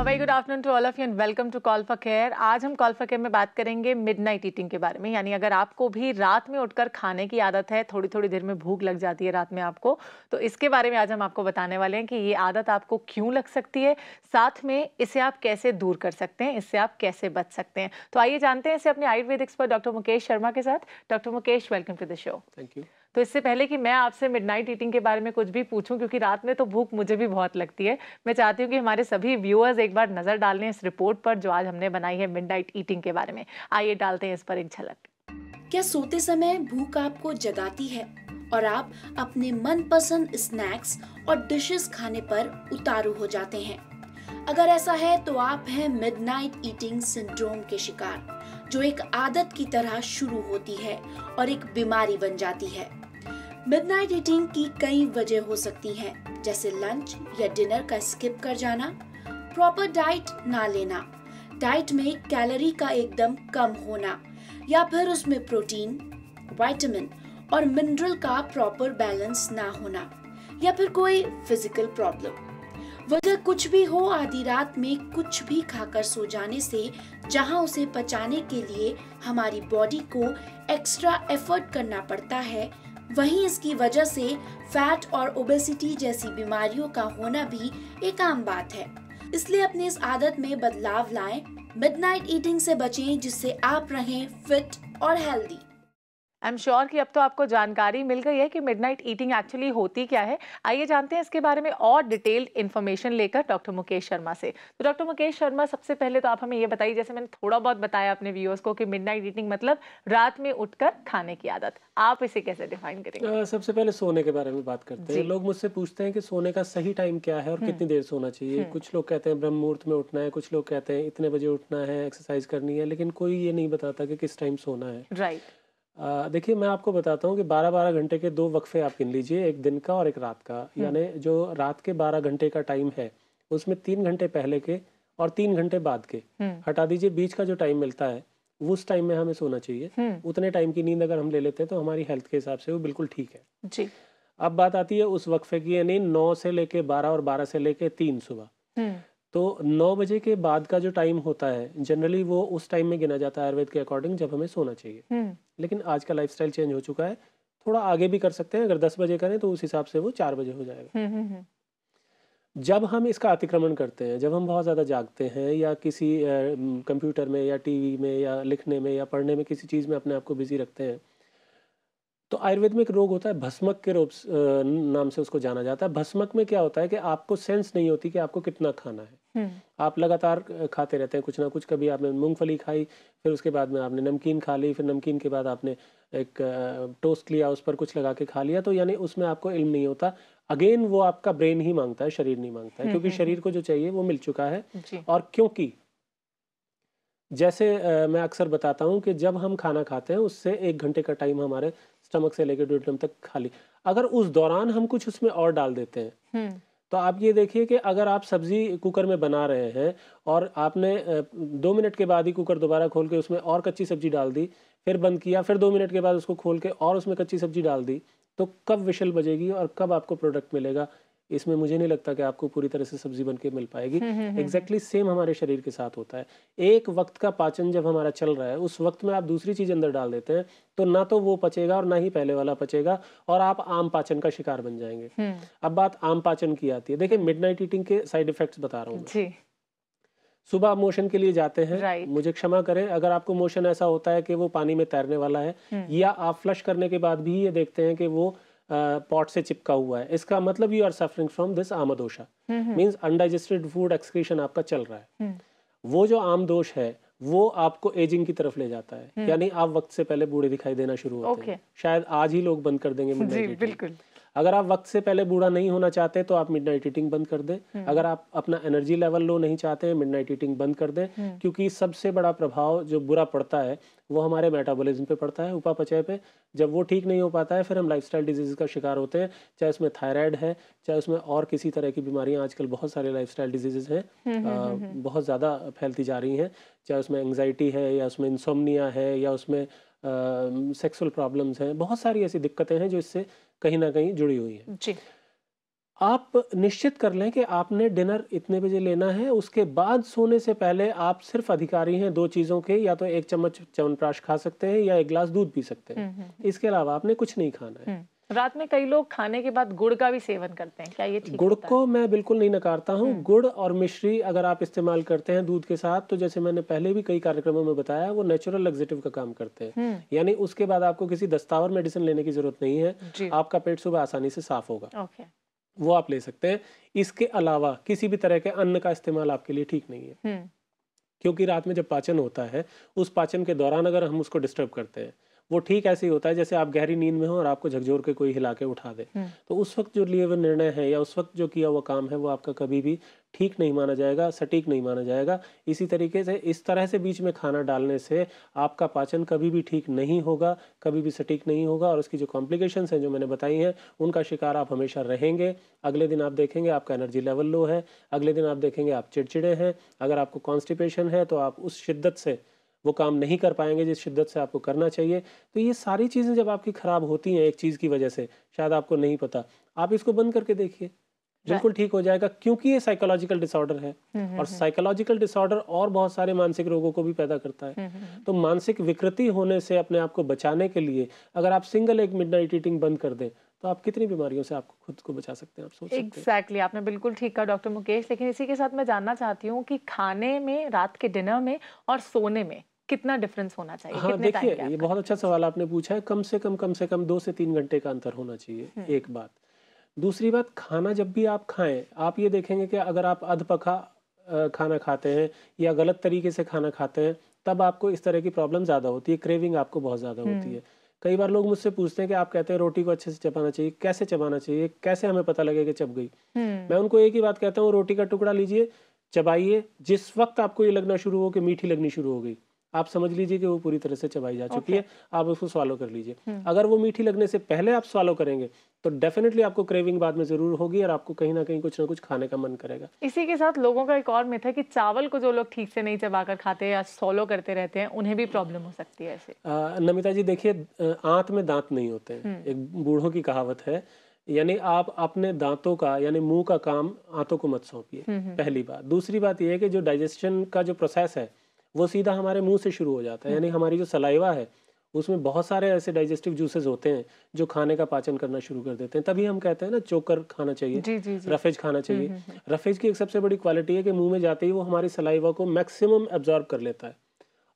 Very good afternoon to all of you and welcome to call for care. आज हम call for care में बात करेंगे midnight eating के बारे में, यानी अगर आपको भी रात में उठकर खाने की आदत है, थोड़ी थोड़ी देर में भूख लग जाती है रात में आपको, तो इसके बारे में आज हम आपको बताने वाले हैं कि ये आदत आपको क्यों लग सकती है, साथ में इसे आप कैसे दूर कर सकते हैं, इससे आप कैसे बच सकते हैं। तो आइए जानते हैं इसे अपने आयुर्वेद एक्सपर्ट डॉक्टर मुकेश शर्मा के साथ। Doctor Mukesh, welcome to the show. Thank you. तो इससे पहले कि मैं आपसे मिडनाइट ईटिंग के बारे में कुछ भी पूछूं, क्योंकि रात में तो भूख मुझे भी बहुत लगती है, मैं चाहती हूँ कि हमारे सभी व्यूअर्स एक बार नजर डाल लें इस रिपोर्ट पर जो आज हमने बनाई है मिडनाइट ईटिंग के बारे में। आइए डालते हैं इस पर एक झलक। क्या सोते समय भूख आपको जगाती है और आप अपने मनपसंद स्नैक्स और डिशेस खाने पर उतारू हो जाते हैं? अगर ऐसा है तो आप हैं मिडनाइट ईटिंग सिंड्रोम के शिकार, जो एक आदत की तरह शुरू होती है और एक बीमारी बन जाती है। मिडनाइट ईटिंग की कई वजह हो सकती हैं, जैसे लंच या डिनर का स्किप कर जाना, प्रॉपर डाइट ना लेना, डाइट में कैलोरी का एकदम कम होना, या फिर उसमें प्रोटीन, विटामिन और मिनरल का प्रॉपर बैलेंस ना होना, या फिर कोई फिजिकल प्रॉब्लम। वजह कुछ भी हो, आधी रात में कुछ भी खाकर सो जाने से जहां उसे पचाने के लिए हमारी बॉडी को एक्स्ट्रा एफर्ट करना पड़ता है, वहीं इसकी वजह से फैट और ओबेसिटी जैसी बीमारियों का होना भी एक आम बात है। इसलिए अपनी इस आदत में बदलाव लाएं, मिडनाइट ईटिंग से बचें, जिससे आप रहें फिट और हेल्दी। आई एम श्योर कि अब तो आपको जानकारी मिल गई है कि मिडनाइट ईटिंग एक्चुअली होती क्या है। आइए जानते हैं इसके बारे में और डिटेल्ड इन्फॉर्मेशन लेकर डॉक्टर मुकेश शर्मा से। तो डॉक्टर मुकेश शर्मा, सबसे पहले तो आप हमें ये बताइए, जैसे मैंने थोड़ा बहुत बताया अपने व्यूअर्स को कि मिडनाइट ईटिंग मतलब रात में उठकर खाने की आदत, आप इसे कैसे डिफाइन करेंगे? सबसे पहले सोने के बारे में बात करते हैं। जी। लोग मुझसे पूछते हैं कि सोने का सही टाइम क्या है और कितनी देर सोना चाहिए। कुछ लोग कहते हैं ब्रह्म मुहूर्त में उठना है, कुछ लोग कहते हैं इतने बजे उठना है, एक्सरसाइज करनी है, लेकिन कोई ये नहीं बताता कि किस टाइम सोना है। राइट। देखिए, मैं आपको बताता हूँ कि 12-12 घंटे के 2 वक्फे आप गिन लीजिए, एक दिन का और एक रात का। यानी जो रात के 12 घंटे का टाइम है, उसमें 3 घंटे पहले के और 3 घंटे बाद के हटा दीजिए। बीच का जो टाइम मिलता है उस टाइम में हमें सोना चाहिए। उतने टाइम की नींद अगर हम ले लेते हैं तो हमारी हेल्थ के हिसाब से वो बिल्कुल ठीक है जी। अब बात आती है उस वक्फे की, यानी 9 से लेके 12 और 12 से लेके 3 सुबह। तो 9 बजे के बाद का जो टाइम होता है जनरली वो उस टाइम में गिना जाता है आयुर्वेद के अकॉर्डिंग, जब हमें सोना चाहिए। लेकिन आज का लाइफस्टाइल चेंज हो चुका है, थोड़ा आगे भी कर सकते हैं। अगर 10 बजे करें तो उस हिसाब से वो 4 बजे हो जाएगा। जब हम इसका अतिक्रमण करते हैं, जब हम बहुत ज़्यादा जागते हैं या किसी कंप्यूटर में या टीवी में या लिखने में या पढ़ने में किसी चीज़ में अपने आप को बिजी रखते हैं, तो आयुर्वेद में एक रोग होता है भस्मक के नाम से उसको जाना जाता है। भस्मक में क्या होता है कि आपको सेंस नहीं होती कि आपको कितना खाना है। आप लगातार खाते रहते हैं कुछ ना कुछ। कभी आपने मूंगफली खाई, फिर उसके बाद में आपने नमकीन खा ली, फिर नमकीन के बाद आपने एक टोस्ट लिया, उस पर कुछ लगा के खा लिया। तो यानी उसमें आपको इल्म नहीं होता। अगेन वो आपका ब्रेन ही मांगता है, शरीर नहीं मांगता है, क्योंकि शरीर को जो चाहिए वो मिल चुका है। और क्योंकि जैसे मैं अक्सर बताता हूँ कि जब हम खाना खाते हैं उससे 1 घंटे का टाइम हमारे स्टमक से लेकर ड्यूटेनम तक खाली, अगर उस दौरान हम कुछ उसमें और डाल देते हैं तो आप ये देखिए कि अगर आप सब्जी कुकर में बना रहे हैं और आपने 2 मिनट के बाद ही कुकर दोबारा खोल के उसमें और कच्ची सब्जी डाल दी, फिर बंद किया, फिर 2 मिनट के बाद उसको खोल के और उसमें कच्ची सब्जी डाल दी, तो कब विशल बजेगी और कब आपको प्रोडक्ट मिलेगा, इसमें मुझे नहीं लगता कि आपको पूरी तरह से सब्जी बन के मिल पाएगी। एग्जैक्टली सेम हमारे शरीर के साथ होता है। एक वक्त का पाचन जब हमारा चल रहा है, उस वक्त में आप दूसरी चीज अंदर डाल देते हैं तो ना तो वो पचेगा और ना ही पहले वाला पचेगा, और आप आम पाचन का शिकार बन जाएंगे। अब बात आम पाचन की आती है। देखिए, मिडनाइट ईटिंग के साइड इफेक्ट्स बता रहा हूँ। सुबह आप मोशन के लिए जाते हैं, मुझे क्षमा करें अगर आपको मोशन ऐसा होता है कि वो पानी में तैरने वाला है, या आप फ्लश करने के बाद भी ये देखते हैं कि वो पॉट से चिपका हुआ है, इसका मतलब you are suffering from this आमदोषा। मींस अनडाइजेस्टेड फूड एक्सक्रीशन आपका चल रहा है। वो जो आम दोष है वो आपको एजिंग की तरफ ले जाता है, यानी आप वक्त से पहले बूढ़े दिखाई देना शुरू होते हैं। शायद आज ही लोग बंद कर देंगे मिडनाइट ईटिंग। बिल्कुल। अगर आप वक्त से पहले बूढ़ा नहीं होना चाहते तो आप मिडनाइट ईटिंग बंद कर दें। अगर आप अपना एनर्जी लेवल लो नहीं चाहते हैं, मिडनाइट ईटिंग बंद कर दें, क्योंकि सबसे बड़ा प्रभाव जो बुरा पड़ता है वो हमारे मेटाबॉलिज्म पे पड़ता है, उपापचय पे। जब वो ठीक नहीं हो पाता है फिर हम लाइफस्टाइल डिजीज का शिकार होते हैं, चाहे उसमें थायराइड है, चाहे उसमें और किसी तरह की बीमारियां। आजकल बहुत सारे लाइफस्टाइल डिजीजेज हैं, बहुत ज़्यादा फैलती जा रही हैं, चाहे उसमें एंग्जाइटी है या उसमें इंसोम्निया है या उसमें सेक्सुअल प्रॉब्लम्स हैं। बहुत सारी ऐसी दिक्कतें हैं जो इससे कहीं ना कहीं जुड़ी हुई हैं। आप निश्चित कर लें कि आपने डिनर इतने बजे लेना है, उसके बाद सोने से पहले आप सिर्फ अधिकारी हैं 2 चीज़ों के, या तो 1 चम्मच च्यवनप्राश खा सकते हैं या 1 ग्लास दूध पी सकते हैं। इसके अलावा आपने कुछ नहीं खाना है। रात में कई लोग खाने के बाद गुड़ का भी सेवन करते हैं, क्या ये ठीक गुड़ होता है? को मैं बिल्कुल नहीं नकारता हूँ। गुड़ और मिश्री अगर आप इस्तेमाल करते हैं दूध के साथ, तो जैसे मैंने पहले भी कई कार्यक्रमों में बताया, वो नेचुरल लग्जेटिव का काम करते हैं। यानी उसके बाद आपको किसी दस्तावर मेडिसिन लेने की जरूरत नहीं है, आपका पेट सुबह आसानी से साफ होगा। वो आप ले सकते हैं। इसके अलावा किसी भी तरह के अन्न का इस्तेमाल आपके लिए ठीक नहीं है, क्योंकि रात में जब पाचन होता है, उस पाचन के दौरान अगर हम उसको डिस्टर्ब करते हैं, वो ठीक ऐसे ही होता है जैसे आप गहरी नींद में हो और आपको झकझोर के कोई हिला के उठा दे। तो उस वक्त जो लिए हुए निर्णय है या उस वक्त जो किया हुआ काम है, वो आपका कभी भी ठीक नहीं माना जाएगा, सटीक नहीं माना जाएगा। इसी तरीके से इस तरह से बीच में खाना डालने से आपका पाचन कभी भी ठीक नहीं होगा, कभी भी सटीक नहीं होगा, और उसकी जो कॉम्प्लिकेशंस हैं जो मैंने बताई हैं, उनका शिकार आप हमेशा रहेंगे। अगले दिन आप देखेंगे आपका एनर्जी लेवल लो है, अगले दिन आप देखेंगे आप चिड़चिड़े हैं। अगर आपको कॉन्स्टिपेशन है तो आप उस शिद्दत से वो काम नहीं कर पाएंगे जिस शिद्दत से आपको करना चाहिए। तो ये सारी चीज़ें जब आपकी ख़राब होती हैं एक चीज़ की वजह से, शायद आपको नहीं पता, आप इसको बंद करके देखिए, बिल्कुल ठीक हो जाएगा। क्योंकि ये साइकोलॉजिकल डिसऑर्डर है, और साइकोलॉजिकल डिसऑर्डर और बहुत सारे मानसिक रोगों को भी पैदा करता है। तो मानसिक विकृति होने से अपने आप को बचाने के लिए अगर आप सिंगल एक मिडनाइट ईटिंग बंद कर दें, तो आप कितनी बीमारियों से आपको खुद को बचा सकते हैं, आप सोच सकते हैं। एग्जैक्टली, आपने बिल्कुल ठीक कहा डॉक्टर मुकेश। लेकिन इसी के साथ मैं जानना चाहती हूँ कि खाने में, रात के डिनर में और सोने में कितना डिफरेंस होना चाहिए? हाँ, देखिए ये बहुत अच्छा सवाल आपने पूछा है। कम से कम 2 से 3 घंटे का अंतर होना चाहिए, एक बात। दूसरी बात, खाना जब भी आप खाएं, आप ये देखेंगे कि अगर आप अधपका खाना खाते हैं या गलत तरीके से खाना खाते हैं, तब आपको इस तरह की प्रॉब्लम ज़्यादा होती है, क्रेविंग आपको बहुत ज़्यादा होती है। कई बार लोग मुझसे पूछते हैं कि आप कहते हैं रोटी को अच्छे से चबाना चाहिए, कैसे चबाना चाहिए, कैसे हमें पता लगे कि चब गई? मैं उनको एक ही बात कहता हूँ, रोटी का टुकड़ा लीजिए, चबाइए, जिस वक्त आपको ये लगना शुरू हो कि मीठी लगनी शुरू हो गई, आप समझ लीजिए कि वो पूरी तरह से चबाई जा चुकी है, आप उसको स्वालो कर लीजिए। अगर वो मीठी लगने से पहले आप स्वालो करेंगे, तो डेफिनेटली आपको क्रेविंग बाद में जरूर होगी और आपको कहीं ना कहीं कुछ ना कुछ खाने का मन करेगा। इसी के साथ लोगों का एक और मिथ है कि चावल को जो लोग ठीक से नहीं चबाकर खाते या स्वालो करते रहते हैं, उन्हें भी प्रॉब्लम हो सकती है ऐसे। नमिता जी देखिए, आंत में दांत नहीं होते हैं, एक बूढ़ों की कहावत है। यानी आप अपने दांतों का यानी मुंह का काम आंतों को मत सौंपिए, पहली बात। दूसरी बात यह है कि जो डाइजेशन का जो प्रोसेस है वो सीधा हमारे मुंह से शुरू हो जाता है। यानी हमारी जो सलाइवा है उसमें बहुत सारे ऐसे डाइजेस्टिव जूसेस होते हैं जो खाने का पाचन करना शुरू कर देते हैं। तभी हम कहते हैं ना, चोकर खाना चाहिए, जी। रफेज खाना चाहिए। रफेज की एक सबसे बड़ी क्वालिटी है कि मुंह में जाते ही वो हमारी सलाइवा को मैक्सिमम एब्जॉर्ब कर लेता है,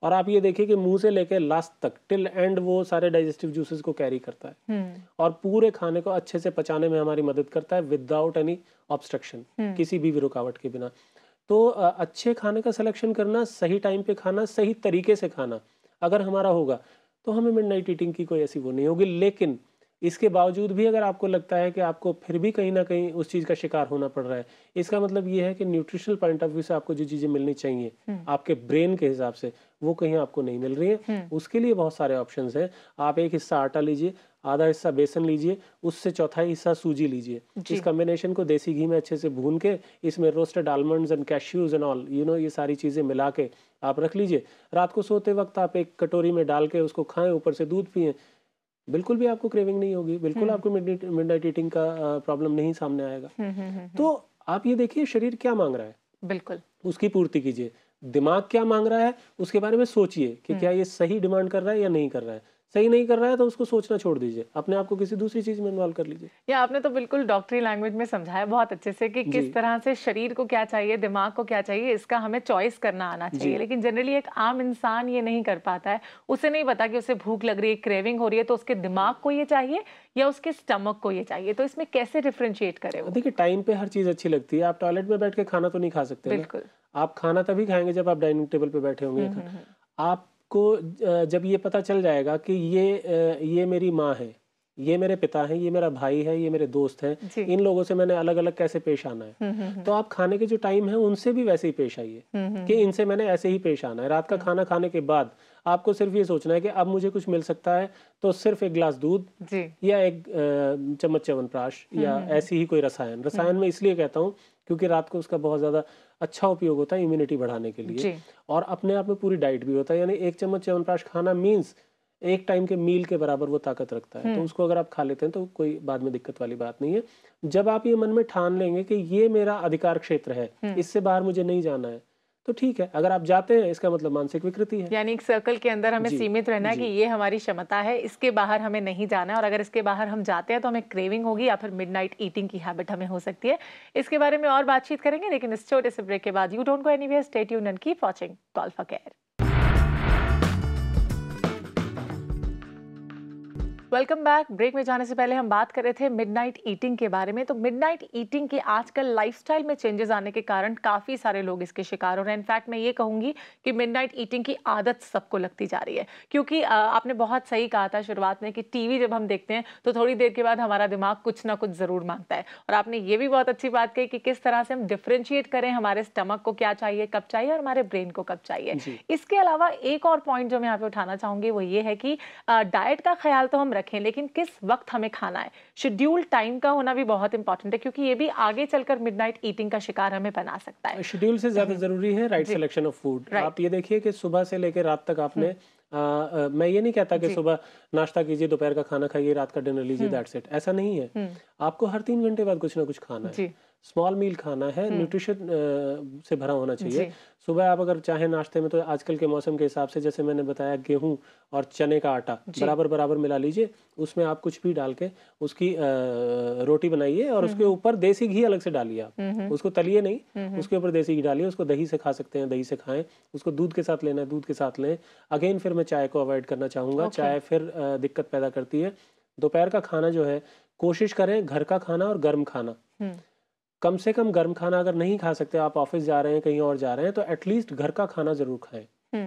और आप ये देखिए कि मुंह से लेकर लास्ट तक टिल एंड वो सारे डाइजेस्टिव जूसेस को कैरी करता है और पूरे खाने को अच्छे से पचाने में हमारी मदद करता है विदाउट एनी ऑब्स्ट्रक्शन, किसी भी रुकावट के बिना। तो अच्छे खाने का सिलेक्शन करना, सही टाइम पे खाना, सही तरीके से खाना अगर हमारा होगा तो हमें मिडनाइट ईटिंग की कोई ऐसी वो नहीं होगी। लेकिन इसके बावजूद भी अगर आपको लगता है कि आपको फिर भी कहीं ना कहीं उस चीज़ का शिकार होना पड़ रहा है, इसका मतलब ये है कि न्यूट्रिशनल पॉइंट ऑफ व्यू से आपको जो चीज़ें मिलनी चाहिए आपके ब्रेन के हिसाब से, वो कहीं आपको नहीं मिल रही है। उसके लिए बहुत सारे ऑप्शंस हैं। आप एक हिस्सा आटा लीजिए, आधा हिस्सा बेसन लीजिए, उससे चौथाई हिस्सा सूजी लीजिए। इस कॉम्बिनेशन को देसी घी में अच्छे से भून के, इसमें roasted almonds and cashews and all ये सारी चीज़ें मिला के आप रख लीजिए। रात को सोते वक्त आप एक कटोरी में डाल के उसको खाएं, ऊपर से दूध पिएं, बिल्कुल भी आपको क्रेविंग नहीं होगी, बिल्कुल आपको मिडनाइट ईटिंग का प्रॉब्लम नहीं सामने आएगा। तो आप ये देखिए शरीर क्या मांग रहा है, बिल्कुल उसकी पूर्ति कीजिए। दिमाग क्या मांग रहा है उसके बारे में सोचिए कि क्या ये सही डिमांड कर रहा है या नहीं कर रहा है। सही नहीं कर रहा है तो उसको सोचना छोड़ दीजिए, अपने आप को किसी दूसरी चीज में इन्वॉल्व कर लीजिए। या आपने तो बिल्कुल डॉक्टरी लैंग्वेज में समझाया बहुत अच्छे से कि किस तरह से शरीर को क्या चाहिए, दिमाग को क्या चाहिए, इसका हमें चॉइस करना आना चाहिए। लेकिन जनरली एक आम इंसान ये नहीं कर पाता है, उसे नहीं पता कि उसे भूख लग रही है, क्रेविंग हो रही है, तो उसके दिमाग को ये चाहिए या उसके स्टमक को ये चाहिए। तो इसमें कैसे डिफरेंशिएट करें? देखिए, टाइम पे हर चीज अच्छी लगती है। आप टॉयलेट में बैठ के खाना तो नहीं खा सकते। बिल्कुल, आप खाना तभी खाएंगे जब आप डाइनिंग टेबल पे बैठे होंगे। आप को जब ये पता चल जाएगा कि ये मेरी माँ है, ये मेरे पिता हैं, ये मेरा भाई है, ये मेरे दोस्त हैं, इन लोगों से मैंने अलग अलग कैसे पेश आना है, तो आप खाने के जो टाइम है उनसे भी वैसे ही पेश आइए कि इनसे मैंने ऐसे ही पेश आना है। रात का खाना खाने के बाद आपको सिर्फ ये सोचना है कि अब मुझे कुछ मिल सकता है तो सिर्फ एक गिलास दूध या एक चम्मच च्यवनप्राश या ऐसी ही कोई रसायन में इसलिए कहता हूँ क्योंकि रात को उसका बहुत ज्यादा अच्छा उपयोग होता है इम्यूनिटी बढ़ाने के लिए, और अपने आप में पूरी डाइट भी होता है। यानी एक चम्मच च्यवनप्राश खाना मीन्स एक टाइम के मील के बराबर वो ताकत रखता है। तो उसको अगर आप खा लेते हैं तो कोई बाद में दिक्कत वाली बात नहीं है। जब आप ये मन में ठान लेंगे कि ये मेरा अधिकार क्षेत्र है, इससे बाहर मुझे नहीं जाना है, तो ठीक है। अगर आप जाते हैं इसका मतलब मानसिक विकृति है, यानी एक सर्कल के अंदर हमें सीमित रहना है कि ये हमारी क्षमता है, इसके बाहर हमें नहीं जाना है। और अगर इसके बाहर हम जाते हैं तो हमें क्रेविंग होगी या फिर मिडनाइट ईटिंग की हैबिट हमें हो सकती है। इसके बारे में और बातचीत करेंगे, लेकिन इस छोटे से ब्रेक के बाद। You don't go anywhere, stay tuned and keep watching call for care. Welcome back. Break में जाने से पहले हम बात कर रहे थे मिडनाइट ईटिंग के बारे में। तो मिडनाइट ईटिंग के आजकल लाइफस्टाइल में चेंजेस आने के कारण काफ़ी सारे लोग इसके शिकार हो रहे हैं। इनफैक्ट मैं ये कहूँगी कि मिडनाइट ईटिंग की आदत सबको लगती जा रही है, क्योंकि आपने बहुत सही कहा था शुरुआत में कि टीवी जब हम देखते हैं तो थोड़ी देर के बाद हमारा दिमाग कुछ ना कुछ ज़रूर मांगता है। और आपने ये भी बहुत अच्छी बात कही कि किस तरह से हम डिफ्रेंशिएट करें हमारे स्टमक को क्या चाहिए, कब चाहिए, और हमारे ब्रेन को कब चाहिए। इसके अलावा एक और पॉइंट जो मैं यहाँ पे उठाना चाहूँगी वो ये है कि डाइट का ख्याल तो हम रखें, लेकिन किस वक्त हमें खाना है, शेड्यूल टाइम का होना भी बहुत इंपॉर्टेंट है, क्योंकि ये भी आगे चलकर मिडनाइट ईटिंग का शिकार हमें बना सकता है। शेड्यूल से ज्यादा जरूरी है राइट सिलेक्शन ऑफ फूड। आप ये देखिए कि सुबह से लेकर रात तक आपने मैं ये नहीं कहता कि सुबह नाश्ता कीजिए, दोपहर का खाना खाइए, रात का डिनर लीजिए, दैट्स इट। ऐसा नहीं है। आपको हर 3 घंटे बाद कुछ ना कुछ खाना है। स्मॉल मील खाना है, न्यूट्रिशन से भरा होना चाहिए। सुबह आप अगर चाहें नाश्ते में तो आजकल के मौसम के हिसाब से, जैसे मैंने बताया, गेहूं और चने का आटा बराबर बराबर मिला लीजिए, उसमें आप कुछ भी डाल के उसकी रोटी बनाइए और उसके ऊपर देसी घी अलग से डालिए। आप उसको तलिए नहीं, उसके ऊपर देसी घी डालिए। उसको दही से खा सकते हैं, दही से खाएं। उसको दूध के साथ लेना है, दूध के साथ लें। अगेन फिर मैं चाय को अवॉइड करना चाहूँगा। चाय फिर दिक्कत पैदा करती है। दोपहर का खाना जो है कोशिश करें घर का खाना और गर्म खाना। कम से कम गर्म खाना अगर नहीं खा सकते, आप ऑफिस जा रहे हैं, कहीं और जा रहे हैं, तो एटलीस्ट घर का खाना जरूर खाएं।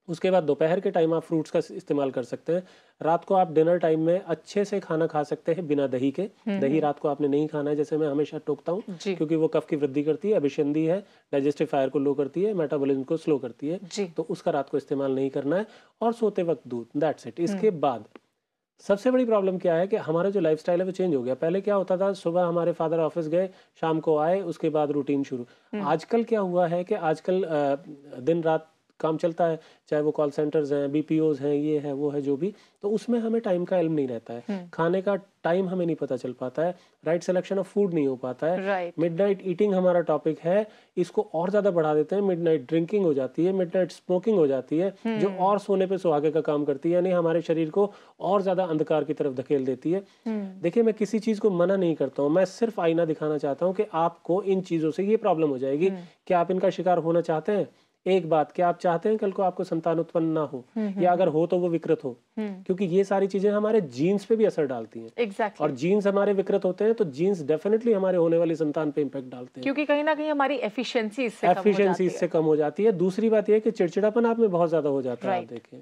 उसके बाद दोपहर के टाइम आप फ्रूट्स का इस्तेमाल कर सकते हैं। रात को आप डिनर टाइम में अच्छे से खाना खा सकते हैं बिना दही के। दही रात को आपने नहीं खाना है, जैसे मैं हमेशा टोकता हूँ, क्योंकि वो कफ की वृद्धि करती है, अभिसंधि है, डाइजेस्टिव फायर को लो करती है, मेटाबॉलिज्म को स्लो करती है। तो उसका रात को इस्तेमाल नहीं करना है। और सोते वक्त दूध, दैट्स इट। इसके बाद सबसे बड़ी प्रॉब्लम क्या है कि हमारा जो लाइफस्टाइल है वो चेंज हो गया। पहले क्या होता था, सुबह हमारे फादर ऑफिस गए, शाम को आए, उसके बाद रूटीन शुरू। आजकल क्या हुआ है कि आजकल दिन रात काम चलता है, चाहे वो कॉल सेंटर्स हैं, बीपीओज हैं, ये है वो है जो भी, तो उसमें हमें टाइम का इल्म नहीं रहता है। खाने का टाइम हमें नहीं पता चल पाता है, राइट सिलेक्शन ऑफ फूड नहीं हो पाता है। मिडनाइट ईटिंग हमारा टॉपिक है, इसको और ज्यादा बढ़ा देते हैं। मिडनाइट ड्रिंकिंग हो जाती है, मिडनाइट स्मोकिंग हो जाती है, जो और सोने पे सुहागे का काम करती है, यानी हमारे शरीर को और ज्यादा अंधकार की तरफ धकेल देती है। देखिए, मैं किसी चीज को मना नहीं करता हूँ, मैं सिर्फ आईना दिखाना चाहता हूँ कि आपको इन चीजों से ये प्रॉब्लम हो जाएगी। क्या आप इनका शिकार होना चाहते हैं? एक बात, क्या आप चाहते हैं कल को आपको संतान उत्पन्न ना हो, या अगर हो तो वो विकृत हो? क्योंकि ये सारी चीजें हमारे जीन्स पे भी असर डालती हैं। exactly. और जीन्स हमारे विकृत होते हैं तो जीन्स डेफिनेटली हमारे होने वाली संतान पे इम्पैक्ट डालते हैं, क्योंकि कहीं ना कहीं हमारी एफिशिएंसी इससे कम हो जाती है। दूसरी बात यह है कि चिड़चिड़ापन आप में बहुत ज्यादा हो जाता है। आप देखें,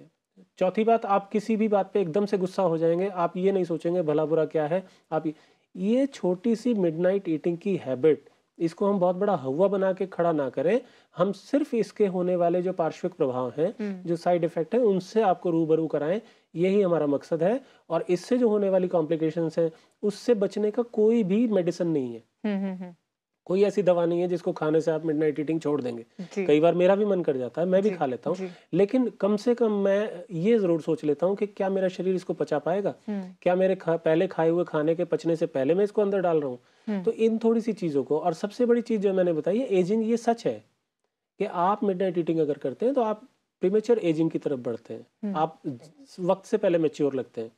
चौथी बात, आप किसी भी बात पे एकदम से गुस्सा हो जाएंगे। आप ये नहीं सोचेंगे भला बुरा क्या है। आप ये छोटी सी मिडनाइट ईटिंग की हैबिट, इसको हम बहुत बड़ा हवा बना के खड़ा ना करें। हम सिर्फ इसके होने वाले जो पार्श्विक प्रभाव हैं, जो साइड इफेक्ट है, उनसे आपको रूबरू कराएं। यही हमारा मकसद है। और इससे जो होने वाली कॉम्प्लिकेशंस हैं, उससे बचने का कोई भी मेडिसिन नहीं है। कोई ऐसी दवा नहीं है जिसको खाने से आप मिडनाइट ईटिंग छोड़ देंगे। कई बार मेरा भी मन कर जाता है, मैं भी खा लेता हूँ, लेकिन कम से कम मैं ये जरूर सोच लेता हूँ कि क्या मेरा शरीर इसको पचा पाएगा, क्या मेरे पहले खाए हुए खाने के पचने से पहले मैं इसको अंदर डाल रहा हूँ। तो इन थोड़ी सी चीजों को, और सबसे बड़ी चीज जो मैंने बताई है एजिंग, ये सच है कि आप मिडनाइट ईटिंग अगर करते हैं तो आप प्रीमेच्योर एजिंग की तरफ बढ़ते हैं, आप वक्त से पहले मैच्योर लगते हैं।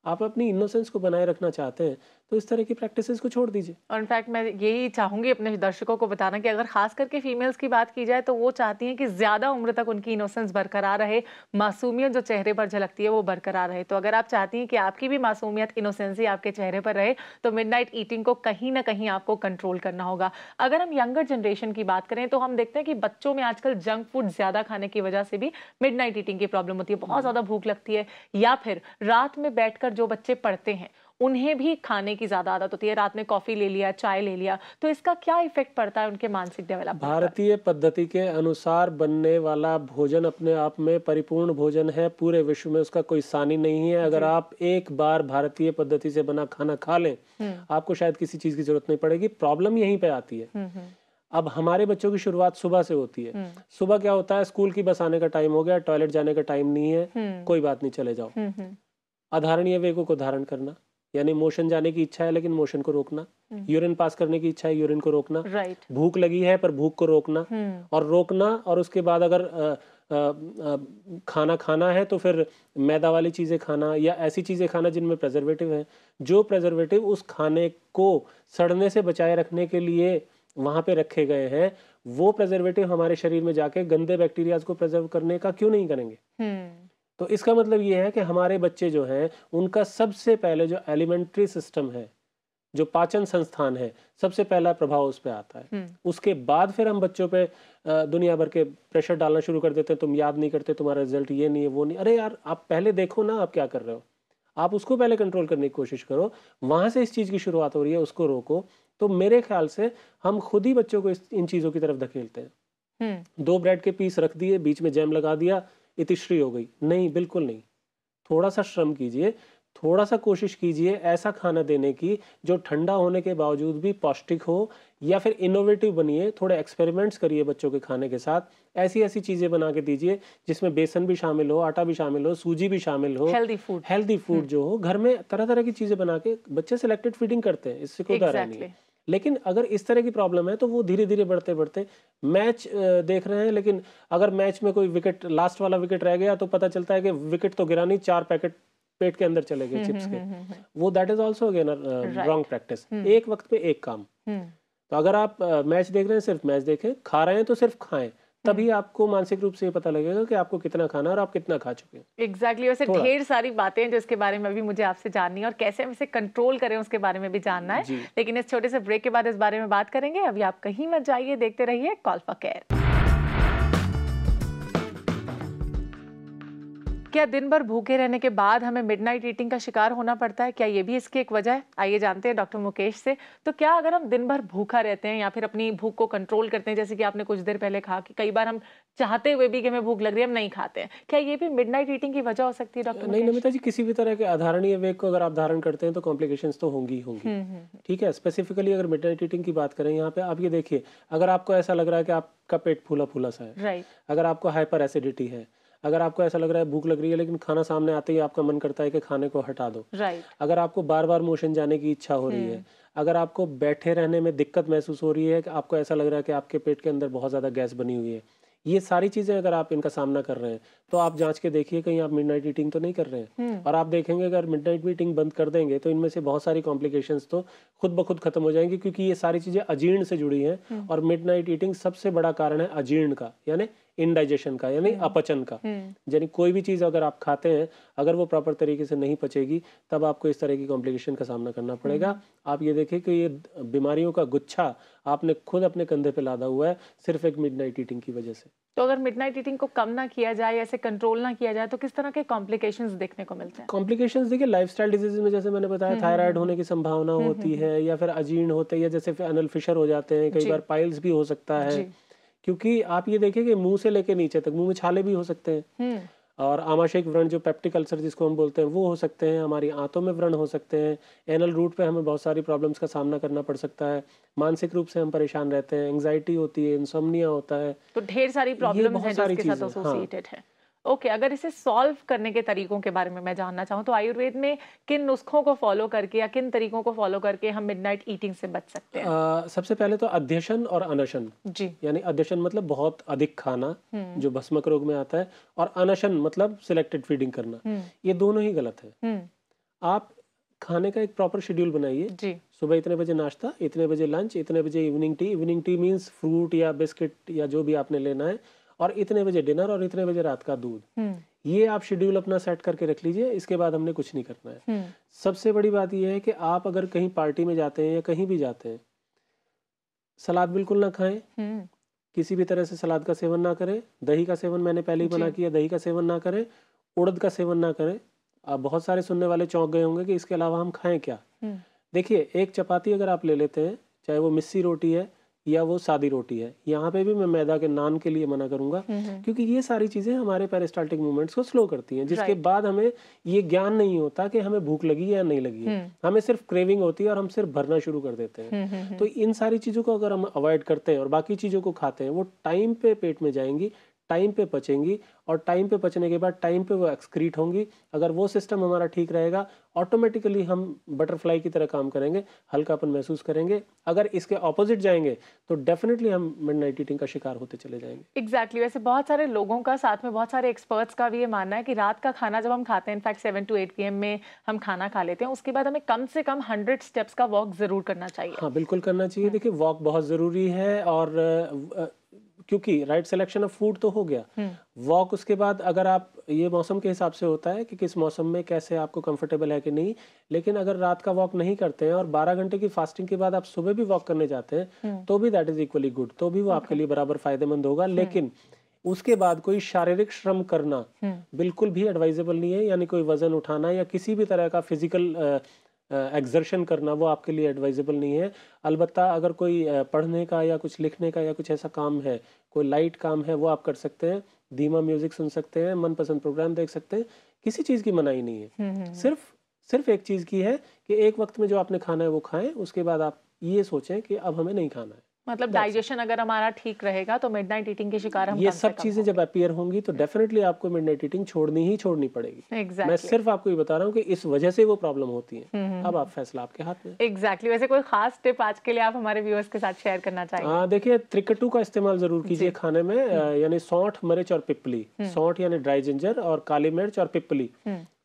आप अपनी इनोसेंस को बनाए रखना चाहते हैं तो इस तरह की प्रैक्टिसेस को छोड़ दीजिए। और इनफैक्ट मैं यही चाहूंगी अपने दर्शकों को बताना कि अगर खास करके फीमेल्स की बात की जाए तो वो चाहती हैं कि ज्यादा उम्र तक उनकी इनोसेंस बरकरार रहे, मासूमियत जो चेहरे पर झलकती है वो बरकरार रहे। तो अगर आप चाहती हैं कि आपकी भी मासूमियत, इनोसेंसी आपके चेहरे पर रहे, तो मिडनाइट ईटिंग को कहीं ना कहीं आपको कंट्रोल करना होगा। अगर हम यंगर जनरेशन की बात करें तो हम देखते हैं कि बच्चों में आजकल जंक फूड ज्यादा खाने की वजह से भी मिडनाइट ईटिंग की प्रॉब्लम होती है। बहुत ज्यादा भूख लगती है, या फिर रात में बैठकर जो बच्चे पढ़ते हैं उन्हें भी खाने की ज्यादा आदत होती है, रात में कॉफी ले लिया, चाय ले लिया, तो इसका क्या इफेक्ट पड़ता है उनके मानसिक डेवलपमेंट पर? भारतीय पद्धति के अनुसार बनने वाला भोजन अपने आप में परिपूर्ण भोजन है, पूरे विश्व में उसका कोई सानी नहीं है। अगर आप एक बार भारतीय पद्धति से बना खाना खा लें, आपको शायद किसी चीज की जरूरत नहीं पड़ेगी। प्रॉब्लम यहीं पे आती है। अब हमारे बच्चों की शुरुआत सुबह से होती है। सुबह क्या होता है, स्कूल की बस आने का टाइम हो गया, टॉयलेट जाने का टाइम नहीं है, कोई बात नहीं, चले जाओ। अधारणीय वेगों को धारण करना, यानी मोशन जाने की इच्छा है लेकिन मोशन को रोकना, यूरिन पास करने की इच्छा है, यूरिन को रोकना, भूख लगी है पर भूख को रोकना और रोकना। और उसके बाद अगर खाना खाना है तो फिर मैदा वाली चीज़ें खाना या ऐसी चीज़ें खाना जिनमें प्रेजर्वेटिव है। जो प्रेजर्वेटिव उस खाने को सड़ने से बचाए रखने के लिए वहाँ पे रखे गए हैं, वो प्रेजर्वेटिव हमारे शरीर में जाके गंदे बैक्टीरियाज को प्रिजर्व करने का क्यों नहीं करेंगे। तो इसका मतलब ये है कि हमारे बच्चे जो हैं उनका सबसे पहले जो एलिमेंट्री सिस्टम है, जो पाचन संस्थान है, सबसे पहला प्रभाव उस पर आता है। उसके बाद फिर हम बच्चों पे दुनिया भर के प्रेशर डालना शुरू कर देते हैं, तुम याद नहीं करते, तुम्हारा रिजल्ट ये नहीं है, वो नहीं। अरे यार, आप पहले देखो ना आप क्या कर रहे हो, आप उसको पहले कंट्रोल करने की कोशिश करो। वहां से इस चीज की शुरुआत हो रही है, उसको रोको। तो मेरे ख्याल से हम खुद ही बच्चों को इन चीजों की तरफ धकेलते हैं। 2 ब्रेड के पीस रख दिए, बीच में जैम लगा दिया, इतिश्री हो गई। नहीं, बिल्कुल नहीं। थोड़ा सा श्रम कीजिए, थोड़ा सा कोशिश कीजिए ऐसा खाना देने की जो ठंडा होने के बावजूद भी पौष्टिक हो, या फिर इनोवेटिव बनिए, थोड़े एक्सपेरिमेंट्स करिए बच्चों के खाने के साथ। ऐसी ऐसी चीजें बना के दीजिए जिसमें बेसन भी शामिल हो, आटा भी शामिल हो, सूजी भी शामिल हो, हेल्दी फूड जो हो। घर में तरह तरह की चीजें बना के बच्चे सिलेक्टेड फीडिंग करते हैं, इससे कोई डर नहीं है। लेकिन अगर इस तरह की प्रॉब्लम है तो वो धीरे धीरे बढ़ते बढ़ते मैच देख रहे हैं, लेकिन अगर मैच में कोई विकेट, लास्ट वाला विकेट रह गया तो पता चलता है कि विकेट तो गिरा नहीं, 4 पैकेट पेट के अंदर चले गए चिप्स के। वो that is also again wrong practice. एक वक्त पे एक काम। तो अगर आप मैच देख रहे हैं, सिर्फ मैच देखें, खा रहे हैं तो सिर्फ खाएं, तभी आपको मानसिक रूप से ये पता लगेगा कि आपको कितना खाना है और आप कितना खा चुके हैं। एग्जैक्टली। वैसे ढेर सारी बातें हैं जो इसके बारे में भी मुझे आपसे जाननी है और कैसे हम इसे कंट्रोल करें उसके बारे में भी जानना है। लेकिन इस छोटे से ब्रेक के बाद इस बारे में बात करेंगे। अभी आप कहीं मत जाइए, देखते रहिए कॉल फॉर केयर। क्या दिन भर भूखे रहने के बाद हमें मिडनाइट ईटिंग का शिकार होना पड़ता है? क्या ये भी इसकी एक वजह है? आइए जानते हैं डॉक्टर मुकेश से। तो क्या अगर हम दिन भर भूखा रहते हैं या फिर अपनी भूख को कंट्रोल करते हैं, जैसे कि आपने कुछ देर पहले कहा कि कई बार हम चाहते हुए भी कि हमें भूख लग रही है, हम नहीं खाते हैं, क्या ये भी मिडनाइट ईटिंग की वजह हो सकती है डॉक्टर? नहीं नमिता जी, किसी भी तरह के अधारणीय वेग को अगर आप धारण करते हैं तो कॉम्प्लिकेशंस तो होंगी। ठीक है, स्पेसिफिकली अगर मिडनाइट ईटिंग की बात करें, यहाँ पे आप ये देखिए, अगर आपको ऐसा लग रहा है कि आपका पेट फूला फूला सा है, अगर आपको हाइपर एसिडिटी है, अगर आपको ऐसा लग रहा है भूख लग रही है लेकिन खाना सामने आते ही आपका मन करता है कि खाने को हटा दो, अगर आपको बार बार मोशन जाने की इच्छा हो रही है, अगर आपको बैठे रहने में दिक्कत महसूस हो रही है, कि आपको ऐसा लग रहा है कि आपके पेट के अंदर बहुत ज़्यादा गैस बनी हुई है, ये सारी चीज़ें अगर आप इनका सामना कर रहे हैं तो आप जांच के देखिए कहीं आप मिडनाइट ईटिंग तो नहीं कर रहे हैं। और आप देखेंगे अगर मिडनाइट ईटिंग बंद कर देंगे तो इनमें से बहुत सारी कॉम्प्लिकेशंस तो खुद ब खुद खत्म हो जाएंगी, क्योंकि ये सारी चीज़ें अजीर्ण से जुड़ी हैं। और मिडनाइट ईटिंग सबसे बड़ा कारण है अजीर्ण का, यानी इंडाइजेशन का, यानी अपचन का। यानी कोई भी चीज़ अगर आप खाते हैं, अगर वो प्रॉपर तरीके से नहीं पचेगी, तब आपको इस तरह की कॉम्प्लिकेशन का सामना करना पड़ेगा। आप ये देखिए कि ये बीमारियों का गुच्छा आपने खुद अपने कंधे पे लादा हुआ है सिर्फ एक मिडनाइट ईटिंग की वजह से। तो अगर मिडनाइट ईटिंग को कम ना किया जाए, ऐसे कंट्रोल ना किया जाए, तो किस तरह के कॉम्प्लिकेशंस देखने को मिलते हैं? कॉम्प्लिकेशंस देखिए, लाइफस्टाइल डिजीज में जैसे मैंने बताया, थायराइड होने की संभावना होती है, या फिर अजीर्ण होते हैं, या जैसे एनल फिशर हो जाते हैं, कई बार पाइल्स भी हो सकता है। क्योंकि आप ये देखिए कि मुंह से लेके नीचे तक मुंह में छाले भी हो सकते हैं, और आमाशयिक व्रण जो पेप्टिक अल्सर जिसको हम बोलते हैं वो हो सकते हैं, हमारी आंतों में व्रण हो सकते हैं, एनल रूट पे हमें बहुत सारी प्रॉब्लम्स का सामना करना पड़ सकता है, मानसिक रूप से हम परेशान रहते हैं, एंग्जाइटी होती है, इंसोम्निया होता है। तो ढेर सारी प्रॉब्लम्स हैं जो इसके साथ एसोसिएटेड है। ओके, अगर इसे सॉल्व करने के तरीकों के बारे में मैं जानना चाहूँ तो आयुर्वेद में किन नुस्खों को फॉलो करके या किन तरीकों को फॉलो करके हम मिडनाइट ईटिंग से बच सकते हैं? सबसे पहले तो अध्यशन और अनशन जी, यानी अध्यशन मतलब बहुत अधिक खाना जो भस्मक रोग में आता है, और अनशन मतलब सिलेक्टेड फीडिंग करना, ये दोनों ही गलत है। आप खाने का एक प्रॉपर शेड्यूल बनाइए। सुबह इतने बजे नाश्ता, इतने बजे लंच, इतने बजे evening tea. Evening tea means fruit या बिस्किट या जो भी आपने लेना है, और इतने बजे डिनर, और इतने बजे रात का दूध। ये आप शेड्यूल अपना सेट करके रख लीजिए। इसके बाद हमने कुछ नहीं करना है। सबसे बड़ी बात यह है कि आप अगर कहीं पार्टी में जाते हैं या कहीं भी जाते हैं, सलाद बिल्कुल ना खाएं, किसी भी तरह से सलाद का सेवन ना करें। दही का सेवन मैंने पहले ही मना किया, दही का सेवन ना करें। उड़द का सेवन ना करें। आप बहुत सारे सुनने वाले चौंक गए होंगे कि इसके अलावा हम खाएं क्या। देखिए, एक चपाती अगर आप ले लेते हैं, चाहे वो मिस्सी रोटी है, या वो सादी रोटी है। यहाँ पे भी मैं मैदा के नान के लिए मना करूंगा, क्योंकि ये सारी चीजें हमारे पेरिस्टाल्टिक मूवमेंट्स को स्लो करती हैं, जिसके बाद हमें ये ज्ञान नहीं होता कि हमें भूख लगी है या नहीं लगी है। हमें सिर्फ क्रेविंग होती है और हम सिर्फ भरना शुरू कर देते हैं। तो इन सारी चीजों को अगर हम अवॉइड करते हैं और बाकी चीजों को खाते हैं, वो टाइम पे पेट में जाएंगी, टाइम पे पचेंगी, और टाइम पे पचने के बाद टाइम पे वो एक्सक्रीट होंगी। अगर वो सिस्टम हमारा ठीक रहेगा, ऑटोमेटिकली हम बटरफ्लाई की तरह काम करेंगे, हल्कापन महसूस करेंगे। अगर इसके ऑपोजिट जाएंगे तो डेफिनेटली हम मिडनाइट ईटिंग का शिकार होते चले जाएंगे। एग्जैक्टली वैसे बहुत सारे लोगों का, साथ में बहुत सारे एक्सपर्ट्स का भी ये मानना है कि रात का खाना जब हम खाते हैं, इनफैक्ट 7 to 8 PM में हम खाना खा लेते हैं, उसके बाद हमें कम से कम 100 स्टेप्स का वॉक जरूर करना चाहिए। हाँ, बिल्कुल करना चाहिए। देखिए, वॉक बहुत जरूरी है, और क्योंकि राइट सिलेक्शन ऑफ फूड तो हो गया, वॉक उसके बाद अगर आप, ये मौसम के हिसाब से होता है कि किस मौसम में कैसे आपको कंफर्टेबल है कि नहीं, लेकिन अगर रात का वॉक नहीं करते हैं और 12 घंटे की फास्टिंग के बाद आप सुबह भी वॉक करने जाते हैं, तो भी दैट इज इक्वली गुड, तो भी वो आपके लिए बराबर फायदेमंद होगा। लेकिन उसके बाद कोई शारीरिक श्रम करना बिल्कुल भी एडवाइजेबल नहीं है, यानी कोई वजन उठाना या किसी भी तरह का फिजिकल एक्सर्शन करना, वो आपके लिए एडवाइजेबल नहीं है। अलबत्ता अगर कोई पढ़ने का या कुछ लिखने का या कुछ ऐसा काम है, कोई लाइट काम है, वो आप कर सकते हैं। धीमा म्यूजिक सुन सकते हैं, मनपसंद प्रोग्राम देख सकते हैं, किसी चीज़ की मनाही नहीं है। सिर्फ एक चीज़ की है कि एक वक्त में जो आपने खाना है वो खाएं, उसके बाद आप ये सोचें कि अब हमें नहीं खाना है। मतलब डाइजेशन अगर हमारा ठीक रहेगा तो मिडनाइट ईटिंग के शिकार हम ये सब चीजें जब अपीयर होंगी तो डेफिनेटली आपको मिडनाइट ईटिंग छोड़नी ही छोड़नी पड़ेगी। मैं सिर्फ आपको ये बता रहा हूँ कि इस वजह से वो प्रॉब्लम होती है। अब आप फैसला आपके हाथ में। एग्जैक्टली वैसे कोई खास टिप आज के लिए आप हमारे व्यूअर्स के साथ शेयर करना चाहेंगे? देखिए, त्रिकटू का इस्तेमाल जरूर कीजिए खाने में, यानी सौंठ, मिर्च और पिपली। सौंठ यानी ड्राई जिंजर और काली मिर्च और पिपली,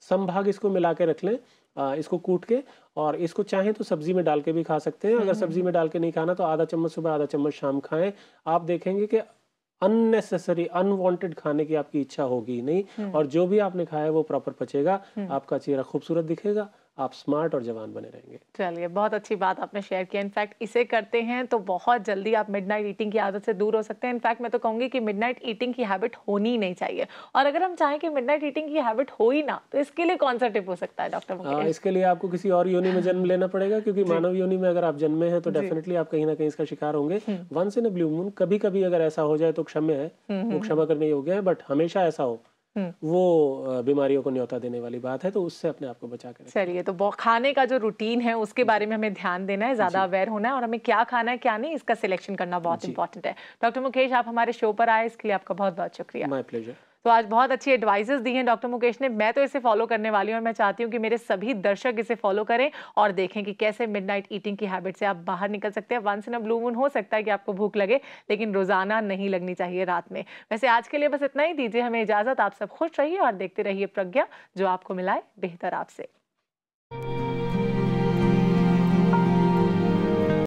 समभाग इसको मिला के रख लें, इसको कूट के, और इसको चाहें तो सब्जी में डाल के भी खा सकते हैं। अगर सब्जी में डाल के नहीं खाना तो आधा चम्मच सुबह, आधा चम्मच शाम खाएं। आप देखेंगे कि अननेसेसरी, अनवांटेड खाने की आपकी इच्छा होगी नहीं, और जो भी आपने खाया है वो प्रॉपर पचेगा, आपका चेहरा खूबसूरत दिखेगा, आप स्मार्ट और जवान बने रहेंगे। चलिए, बहुत अच्छी बात आपने शेयर किया। इनफैक्ट इसे करते हैं तो बहुत जल्दी आप मिडनाइट ईटिंग की आदत से दूर हो सकते हैं। इनफैक्ट मैं तो कहूंगी कि मिडनाइट ईटिंग की हैबिट होनी ही नहीं चाहिए। और अगर हम चाहें कि मिडनाइट ईटिंग की हैबिट हो ही ना, तो इसके लिए कौन सा टिप हो सकता है डॉक्टर मुकेश? इसके लिए आपको किसी और योनि में जन्म लेना पड़ेगा, क्योंकि मानव योनि में अगर आप जन्मे हैं तो डेफिनेटली आप कहीं ना कहीं इसका शिकार होंगे। Once in a blue moon, कभी कभी अगर ऐसा हो जाए तो क्षम्य है, वो क्षमा करने योग्य है, बट हमेशा ऐसा हो वो बीमारियों को न्योता देने वाली बात है, तो उससे अपने आप को बचा कर। चलिए, तो खाने का जो रूटीन है उसके बारे में हमें ध्यान देना है, ज्यादा अवेयर होना है, और हमें क्या खाना है क्या नहीं इसका सिलेक्शन करना बहुत इंपॉर्टेंट है। डॉक्टर मुकेश, आप हमारे शो पर आए, इसके लिए आपका बहुत बहुत शुक्रिया। My pleasure. तो आज बहुत अच्छी एडवाइसेस दी हैं डॉक्टर मुकेश ने। मैं तो इसे फॉलो करने वाली हूँ और मैं चाहती हूँ कि मेरे सभी दर्शक इसे फॉलो करें और देखें कि कैसे मिडनाइट ईटिंग की हैबिट से आप बाहर निकल सकते हैं। Once in a blue moon हो सकता है कि आपको भूख लगे, लेकिन रोजाना नहीं लगनी चाहिए रात में। वैसे आज के लिए बस इतना ही, दीजिए हमें इजाजत। आप सब खुश रहिए और देखते रहिए प्रज्ञा, जो आपको मिलाए बेहतर आपसे।